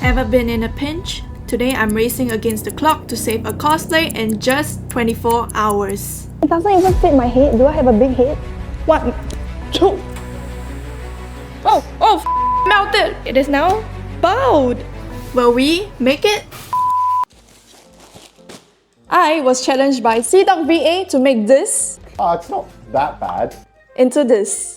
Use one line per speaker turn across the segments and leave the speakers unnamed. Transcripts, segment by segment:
Ever been in a pinch? Today I'm racing against the clock to save a cosplay in just 24 hours.
It doesn't even fit my head. Do I have a big head? 1, 2.
Melted! It is now bowed. Will we make it?
I was challenged by CDawgVA to make this
It's not that bad.
into this.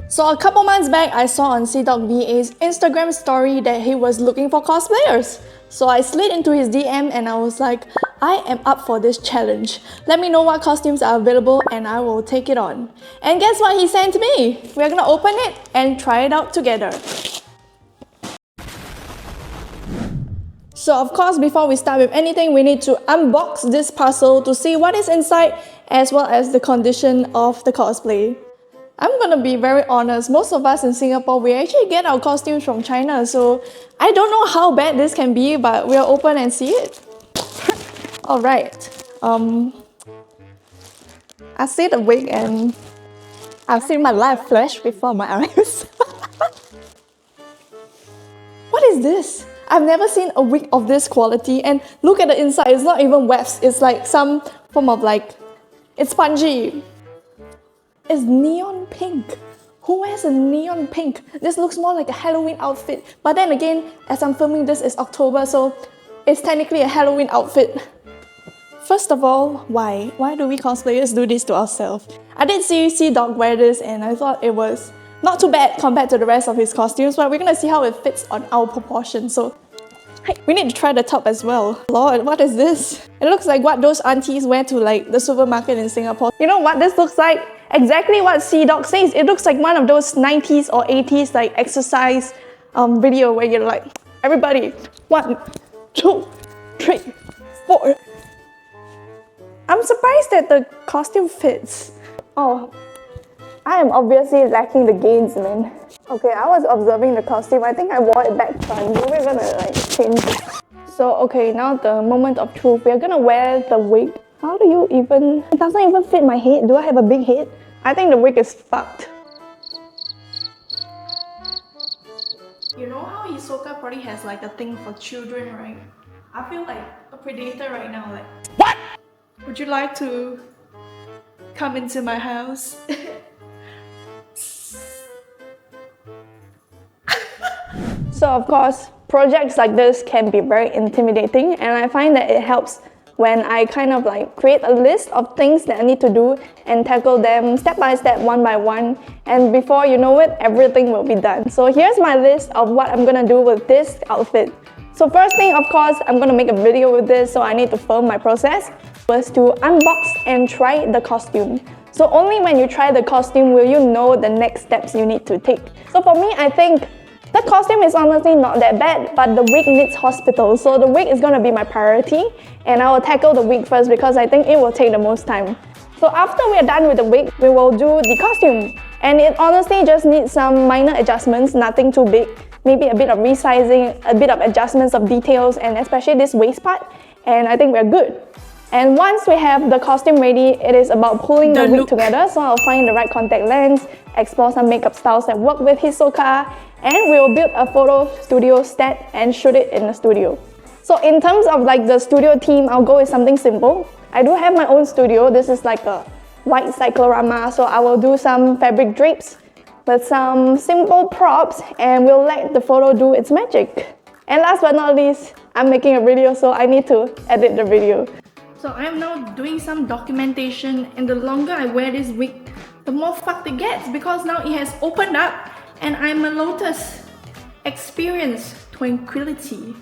So a couple months back, I saw on CDawgVA's Instagram story that he was looking for cosplayers. So I slid into his DM and I was like, I am up for this challenge. Let me know what costumes are available and I will take it on. And guess what he sent me? We're gonna open it and try it out together. So of course, before we start with anything, we need to unbox this parcel to see what is inside as well as the condition of the cosplay. I'm gonna be very honest, most of us in Singapore, we actually get our costumes from China, so I don't know how bad this can be, but we'll open and see it. Alright, I see the wig and I've seen my life flash before my eyes. What is this? I've never seen a wig of this quality, and look at the inside, it's not even wax, it's like some form of it's spongy. It's neon pink. Who wears a neon pink? This looks more like a Halloween outfit. But then again, as I'm filming this, it's October, so it's technically a Halloween outfit. First of all, why? Why do we cosplayers do this to ourselves? I did see CDawg wear this and I thought it was not too bad compared to the rest of his costumes, but we're gonna see how it fits on our proportion. So we need to try the top as well. Lord, what is this? It looks like what those aunties wear to the supermarket in Singapore. You know what this looks like? Exactly what CDawg says. It looks like one of those 90s or 80s exercise video where you're like, everybody, 1, 2, 3, 4. I'm surprised that the costume fits. Oh, I am obviously lacking the gains, man. Okay, I was observing the costume. I think I wore it back front. We're gonna change it. So, okay, now the moment of truth. We're gonna wear the wig. How do you even... It doesn't even fit my head. Do I have a big head? I think the wig is fucked.
You know how Hisoka probably has a thing for children, right? I feel like a predator right now. What? Would you like to come into my house?
So of course, projects like this can be very intimidating, and I find that it helps when I kind of create a list of things that I need to do and tackle them step by step, one by one, and before you know it, everything will be done. So here's my list of what I'm gonna do with this outfit. So first thing, of course, I'm gonna make a video with this, so I need to film my process. Was to unbox and try the costume. So only when you try the costume will you know the next steps you need to take. So for me, I think the costume is honestly not that bad, but the wig needs hospital. So the wig is gonna be my priority, and I will tackle the wig first because I think it will take the most time. So after we are done with the wig, we will do the costume. And it honestly just needs some minor adjustments, nothing too big. Maybe a bit of resizing, a bit of adjustments of details, and especially this waist part. And I think we're good. And once we have the costume ready, it is about pulling the wig together. So I'll find the right contact lens, explore some makeup styles that work with Hisoka, and we'll build a photo studio set and shoot it in the studio. So in terms of the studio theme, I'll go with something simple. I do have my own studio. This is a white cyclorama, so I will do some fabric drapes with some simple props, and we'll let the photo do its magic. And last but not least, I'm making a video, so I need to edit the video.
So I am now doing some documentation, and the longer I wear this wig, the more fucked it gets because now it has opened up and I'm a lotus. Experience tranquility.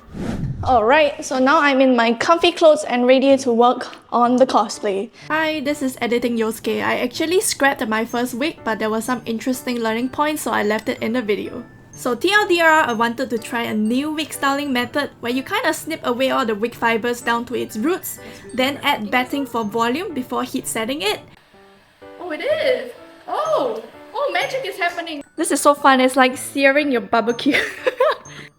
Alright, so now I'm in my comfy clothes and ready to work on the cosplay.
Hi, this is Editing Yosuke. I actually scrapped my first wig, but there were some interesting learning points, so I left it in the video. So TLDR, I wanted to try a new wig styling method where you kind of snip away all the wig fibers down to its roots, then add batting for volume before heat setting it. Oh, it is! Oh, magic is happening! This is so fun, it's like searing your barbecue.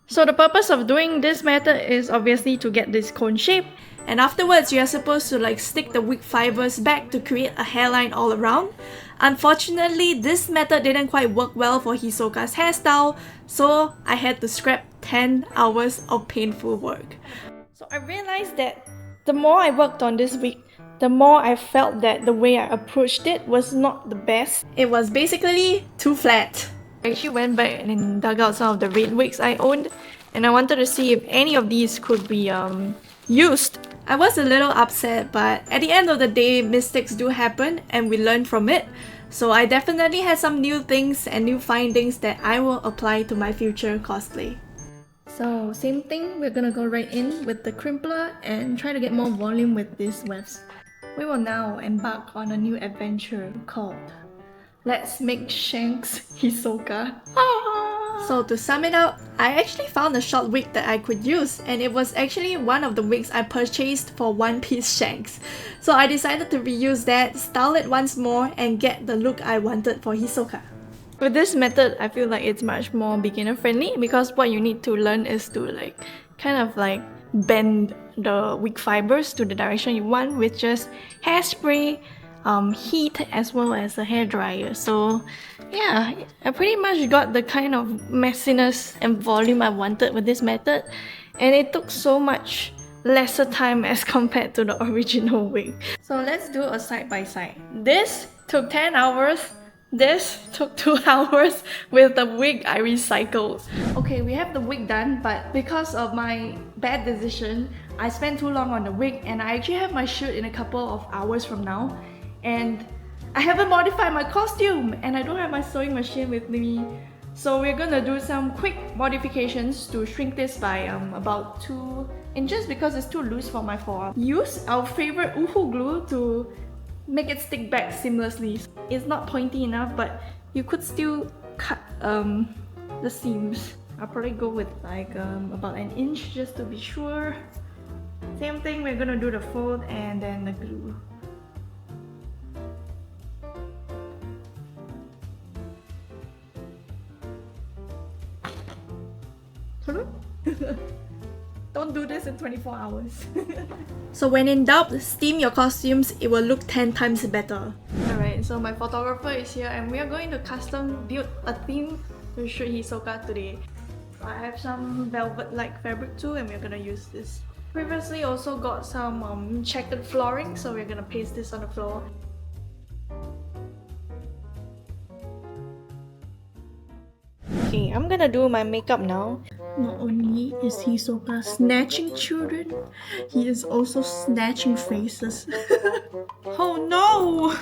So the purpose of doing this method is obviously to get this cone shape, and afterwards you are supposed to stick the wig fibers back to create a hairline all around. Unfortunately, this method didn't quite work well for Hisoka's hairstyle, so I had to scrap 10 hours of painful work. So I realized that the more I worked on this wig, the more I felt that the way I approached it was not the best. It was basically too flat. I actually went back and dug out some of the red wigs I owned, and I wanted to see if any of these could be used. I was a little upset, but at the end of the day, mistakes do happen and we learn from it. So I definitely had some new things and new findings that I will apply to my future cosplay. So same thing, we're gonna go right in with the crimpler and try to get more volume with these wefts. We will now embark on a new adventure called Let's Make Shanks Hisoka. So to sum it up, I actually found a short wig that I could use, and it was actually one of the wigs I purchased for One Piece Shanks. So I decided to reuse that, style it once more, and get the look I wanted for Hisoka. With this method, I feel like it's much more beginner friendly because what you need to learn is to bend the wig fibers to the direction you want with just hairspray, heat, as well as a hairdryer. So yeah, I pretty much got the kind of messiness and volume I wanted with this method, and it took so much lesser time as compared to the original wig. So let's do a side by side. This took 10 hours. This took 2 hours with the wig I recycled. Okay, we have the wig done, but because of my bad decision, I spent too long on the wig, and I actually have my shoot in a couple of hours from now. And I haven't modified my costume, and I don't have my sewing machine with me. So we're gonna do some quick modifications to shrink this by about 2 inches because it's too loose for my forearm. Use our favorite Uhu glue to make it stick back seamlessly. It's not pointy enough, but you could still cut the seams. I'll probably go with about 1 inch just to be sure. Same thing, we're gonna do the fold and then the glue. Don't do this in 24 hours. So when in doubt, steam your costumes, it will look 10 times better. Alright, so my photographer is here and we are going to custom build a theme to shoot Hisoka today. I have some velvet-like fabric too, and we're gonna use this. Previously also got some checkered flooring, so we're gonna paste this on the floor. Okay, I'm gonna do my makeup now. Not only is Hisoka snatching children, he is also snatching faces. Oh no!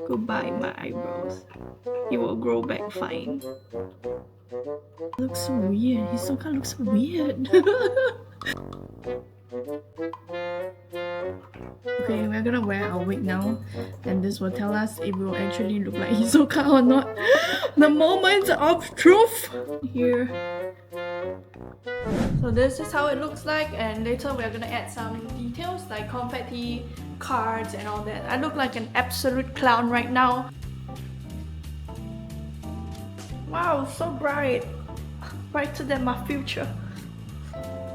Goodbye my eyebrows. He will grow back fine. Looks weird. Hisoka looks weird. Okay, we're gonna wear our wig now, and this will tell us if we will actually look like Hisoka or not. The moment of truth here. So this is how it looks like, and later we're gonna add some details like confetti, cards, and all that. I look like an absolute clown right now. Wow, so bright. Brighter than my future.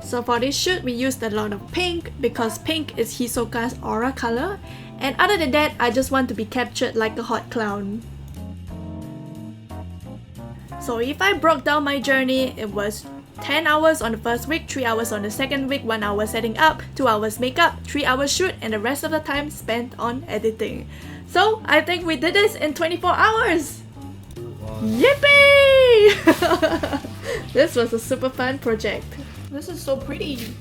So for this shoot, we used a lot of pink because pink is Hisoka's aura color, and other than that, I just want to be captured like a hot clown. So if I broke down my journey, it was 10 hours on the first wig, 3 hours on the second wig, 1 hour setting up, 2 hours makeup, 3 hours shoot, and the rest of the time spent on editing. So I think we did this in 24 hours! Yippee! This was a super fun project. This is so pretty.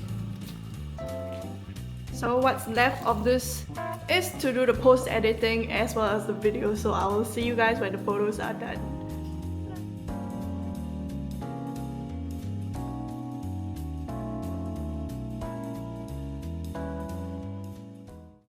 So what's left of this is to do the post editing as well as the video. So I will see you guys when the photos are done.